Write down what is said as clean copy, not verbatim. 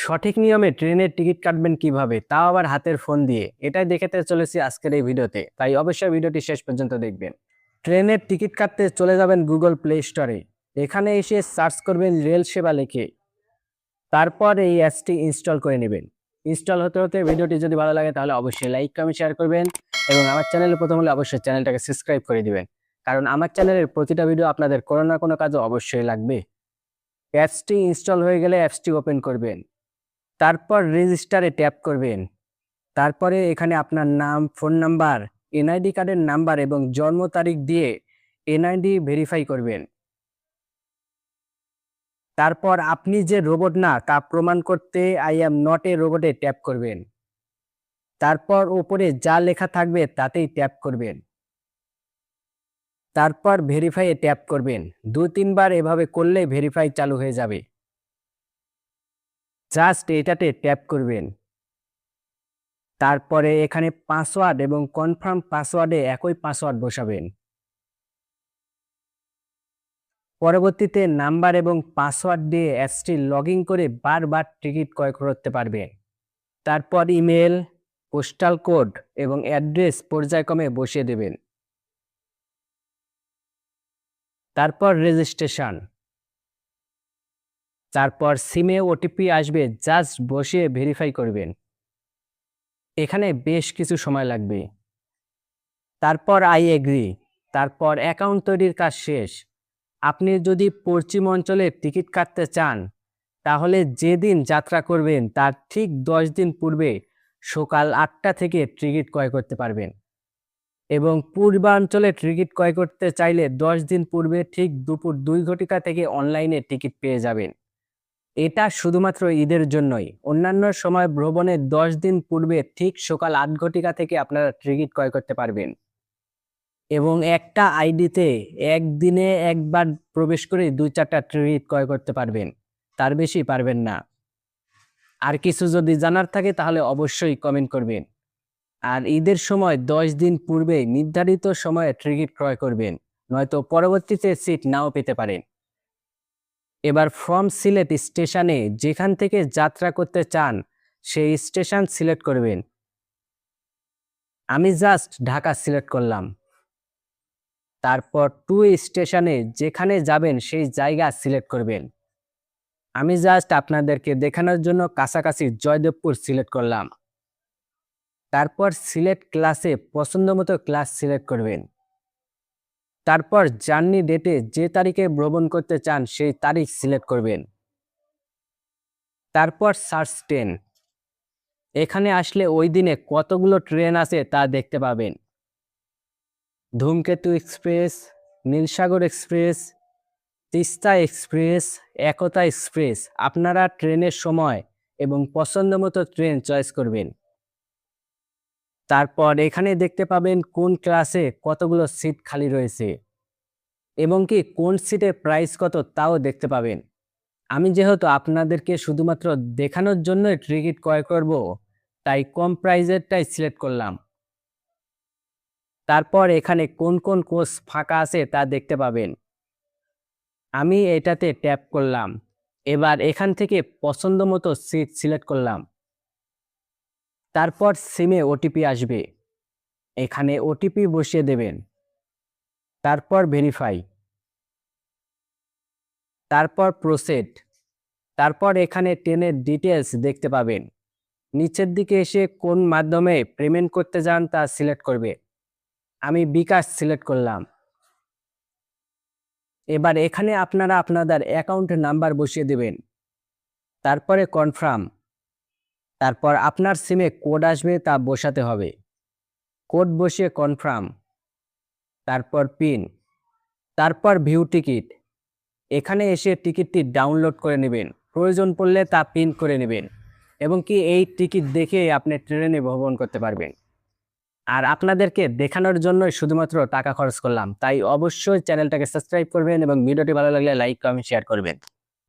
সঠিক নিয়মে ট্রেনের টিকিট কাটবেন কিভাবে, তাও আবার হাতের ফোন দিয়ে, এটাই দেখাতে চলেছি আজকের এই ভিডিওতে। তাই অবশ্যই ভিডিওটি শেষ পর্যন্ত দেখবেন। ট্রেনের টিকিট কাটতে চলে যাবেন গুগল প্লে স্টোরে। এখানে এসে সার্চ করবেন রেল সেবা লিখে। তারপর এই অ্যাপসটি ইনস্টল করে নেবেন। ইনস্টল হতে হতে ভিডিওটি যদি ভালো লাগে তাহলে অবশ্যই লাইক কমেন্ট শেয়ার করবেন এবং আমার চ্যানেলে প্রথম হলে অবশ্যই চ্যানেলটাকে সাবস্ক্রাইব করে দিবেন, কারণ আমার চ্যানেলের প্রতিটা ভিডিও আপনাদের কোনো না কোনো কাজে অবশ্যই লাগবে। অ্যাপসটি ইনস্টল হয়ে গেলে অ্যাপসটি ওপেন করবেন। তারপর রেজিস্টারে ট্যাপ করবেন। তারপরে এখানে আপনার নাম, ফোন নাম্বার, এনআইডি কার্ডের নাম্বার এবং জন্ম তারিখ দিয়ে এনআইডি ভেরিফাই করবেন। তারপর আপনি যে রোবট না তা প্রমাণ করতে আই অ্যাম নট এ রোবটে ট্যাপ করবেন। তারপর উপরে যা লেখা থাকবে তাতেই ট্যাপ করবেন। তারপর ভেরিফাইয়ে ট্যাপ করবেন। 2-3 বার এভাবে করলে ভেরিফাই চালু হয়ে যাবে। জাস্ট এটাতে ট্যাপ করবেন। তারপরে এখানে পাসওয়ার্ড এবং কনফার্ম পাসওয়ার্ডে একই পাসওয়ার্ড বসাবেন। পরবর্তীতে নাম্বার এবং পাসওয়ার্ড দিয়ে অ্যাপসটি লগ ইন করে বারবার টিকিট ক্রয় করতে পারবেন। তারপর ইমেল, পোস্টাল কোড এবং অ্যাড্রেস পর্যায়ক্রমে বসিয়ে দেবেন। তারপর রেজিস্ট্রেশন। তারপর সিমে ওটিপি আসবে, জাস্ট বসিয়ে ভেরিফাই করবেন। এখানে বেশ কিছু সময় লাগবে। তারপর আই এগ্রি। তারপর অ্যাকাউন্ট তৈরির কাজ শেষ। আপনি যদি পশ্চিম অঞ্চলে টিকিট কাটতে চান তাহলে যেদিন যাত্রা করবেন তার ঠিক 10 দিন পূর্বে সকাল 8টা থেকে টিকিট ক্রয় করতে পারবেন এবং পূর্বাঞ্চলে টিকিট ক্রয় করতে চাইলে 10 দিন পূর্বে ঠিক দুপুর 2 ঘটিকা থেকে অনলাইনে টিকিট পেয়ে যাবেন। এটা শুধুমাত্র ঈদের জন্যই। অন্যান্য সময় ভ্রমণের 10 দিন পূর্বে ঠিক সকাল 8 ঘটিকা থেকে আপনারা টিকিট ক্রয় করতে পারবেন এবং একটা আইডিতে একদিনে একবার প্রবেশ করে 2-4টা টিকিট ক্রয় করতে পারবেন, তার বেশি পারবেন না। আর কিছু যদি জানার থাকে তাহলে অবশ্যই কমেন্ট করবেন। আর ঈদের সময় 10 দিন পূর্বে নির্ধারিত সময়ে টিকিট ক্রয় করবেন, নয়তো পরবর্তীতে সিট নাও পেতে পারেন। এবার ফ্রম সিলেট স্টেশনে যেখান থেকে যাত্রা করতে চান সেই স্টেশন সিলেক্ট করবেন। আমি জাস্ট ঢাকা সিলেক্ট করলাম। তারপর টু স্টেশনে যেখানে যাবেন সেই জায়গা সিলেক্ট করবেন। আমি জাস্ট আপনাদেরকে দেখানোর জন্য কাছাকাছি জয়দেবপুর সিলেক্ট করলাম। তারপর সিলেক্ট ক্লাসে পছন্দ মতো ক্লাস সিলেক্ট করবেন। তারপর জার্নি ডেটে যে তারিখে ভ্রমণ করতে চান সেই তারিখ সিলেক্ট করবেন। তারপর সার্চ ট্রেন। এখানে আসলে ওই দিনে কতগুলো ট্রেন আছে তা দেখতে পাবেন। Dhumketu express, Nilsagar express, Teesta express, Ekta express. আপনারা ট্রেনের সময় এবং পছন্দ মতো ট্রেন চয়েস করবেন। তারপর এখানে দেখতে পাবেন কোন ক্লাসে কতগুলো সিট খালি রয়েছে এবং কি কোন সিটের প্রাইস কত তাও দেখতে পাবেন। আমি যেহেতু আপনাদেরকে শুধুমাত্র দেখানোর জন্য টিকিট ক্রয় করব, তাই কম প্রাইজেরটাই সিলেক্ট করলাম। তারপর এখানে কোন কোন কোচ ফাঁকা আছে তা দেখতে পাবেন। আমি এটাতে ট্যাপ করলাম। এবার এখান থেকে পছন্দ মতো সিট সিলেক্ট করলাম। তারপর সিমে ওটিপি আসবে, এখানে ওটিপি বসিয়ে দেবেন। তারপর ভেরিফাই, তারপর প্রসিড। তারপর এখানে ট্রেনের ডিটেলস দেখতে পাবেন। নিচের দিকে এসে কোন মাধ্যমে পেমেন্ট করতে যান তা সিলেক্ট করবে। আমি বিকাশ সিলেক্ট করলাম। এবার এখানে আপনারা আপনাদের অ্যাকাউন্ট নাম্বার বসিয়ে দেবেন। তারপরে কনফার্ম। তারপর আপনার সিমে কোড আসবে তা বসাতে হবে। কোড বসিয়ে কনফার্ম। তারপর পিন। তারপর ভিউ টিকিট। এখানে এসে টিকিটটি ডাউনলোড করে নেবেন, প্রয়োজন পড়লে তা প্রিন্ট করে নেবেন এবং কি এই টিকিট দেখে আপনি ট্রেনে ভ্রমণ করতে পারবেন। আর আপনাদেরকে দেখানোর জন্যই শুধুমাত্র টাকা খরচ করলাম, তাই অবশ্যই চ্যানেলটাকে সাবস্ক্রাইব করবেন এবং ভিডিওটি ভালো লাগলে লাইক কমেন্ট শেয়ার করবেন।